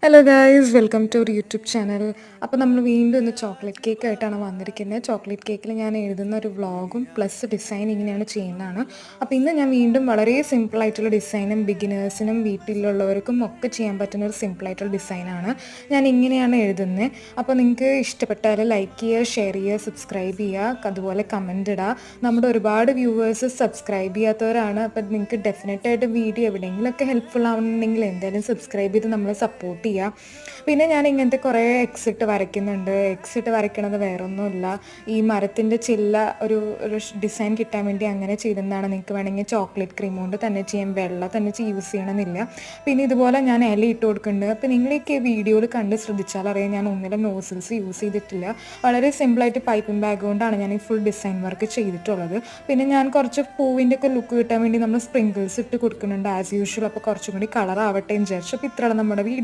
Hello guys, welcome to ഒരു YouTube channel. അപ്പോൾ നമ്മൾ വീണ്ടും ഇന്ന് ചോക്ലേറ്റ് കേക്ക് ആയിട്ടാണ് വന്നിരിക്കുന്നത്. ചോക്ലേറ്റ് കേക്കിൽ ഞാൻ എഴുതുന്ന ഒരു വ്ളോഗും പ്ലസ് ഡിസൈൻ ഇങ്ങനെയാണ് ചെയ്യുന്നതാണ്. അപ്പോൾ ഇന്ന് ഞാൻ വീണ്ടും വളരെ സിമ്പിളായിട്ടുള്ള ഡിസൈനും ബിഗിനേഴ്സിനും വീട്ടിലുള്ളവർക്കും ഒക്കെ ചെയ്യാൻ പറ്റുന്ന ഒരു സിമ്പിളായിട്ടുള്ള ഡിസൈനാണ് ഞാൻ ഇങ്ങനെയാണ് എഴുതുന്നത്. അപ്പോൾ നിങ്ങൾക്ക് ഇഷ്ടപ്പെട്ടാൽ ലൈക്ക് ചെയ്യുക, ഷെയർ ചെയ്യുക, സബ്സ്ക്രൈബ് ചെയ്യുക, അതുപോലെ കമൻ്റ് ഇടുക. നമ്മുടെ ഒരുപാട് വ്യൂവേഴ്സ് സബ്സ്ക്രൈബ് ചെയ്യാത്തവരാണ്. അപ്പോൾ നിങ്ങൾക്ക് ഡെഫിനറ്റായിട്ട് വീഡിയോ എവിടെയെങ്കിലുമൊക്കെ ഹെൽപ്ഫുൾ ആവുന്നുണ്ടെങ്കിൽ എന്തായാലും സബ്സ്ക്രൈബ് ചെയ്ത് നമ്മളെ സപ്പോർട്ട് ചെയ്യുക. പിന്നെ ഞാൻ ഇങ്ങനത്തെ കുറേ എക്സിട്ട് വരയ്ക്കുന്നുണ്ട്. എക്സിട്ട് വരയ്ക്കണത് വേറൊന്നുമില്ല, ഈ മരത്തിൻ്റെ ചില്ല ഒരു ഡിസൈൻ കിട്ടാൻ വേണ്ടി അങ്ങനെ ചെയ്തതാണ്. നിങ്ങൾക്ക് വേണമെങ്കിൽ ചോക്ലേറ്റ് ക്രീം കൊണ്ട് തന്നെ ചെയ്യാം, വെള്ള തന്നെ യൂസ് ചെയ്യണമെന്നില്ല. പിന്നെ ഇതുപോലെ ഞാൻ ഇല ഇട്ട് കൊടുക്കുന്നുണ്ട്. അപ്പോൾ നിങ്ങളൊക്കെ വീഡിയോയിൽ കണ്ട് ശ്രദ്ധിച്ചാൽ അറിയാം, ഞാൻ ഒന്നിലും നോസിൽസ് യൂസ് ചെയ്തിട്ടില്ല. വളരെ സിമ്പിളായിട്ട് പൈപ്പിംഗ് ബാഗ് കൊണ്ടാണ് ഞാൻ ഈ ഫുൾ ഡിസൈൻ വർക്ക് ചെയ്തിട്ടുള്ളത്. പിന്നെ ഞാൻ കുറച്ച് പൂവിൻ്റെ ഒക്കെ ലുക്ക് കിട്ടാൻ വേണ്ടി നമ്മൾ സ്പ്രിങ്കിൾസ് ഇട്ട് കൊടുക്കുന്നുണ്ട് ആസ് യൂഷ്വൽ. അപ്പോൾ കുറച്ചും കൂടി കളർ ആവട്ടെ എന്ന് വിചാരിച്ചു. അപ്പോൾ ഇത്രയാണ് നമ്മുടെ വീഡിയോ.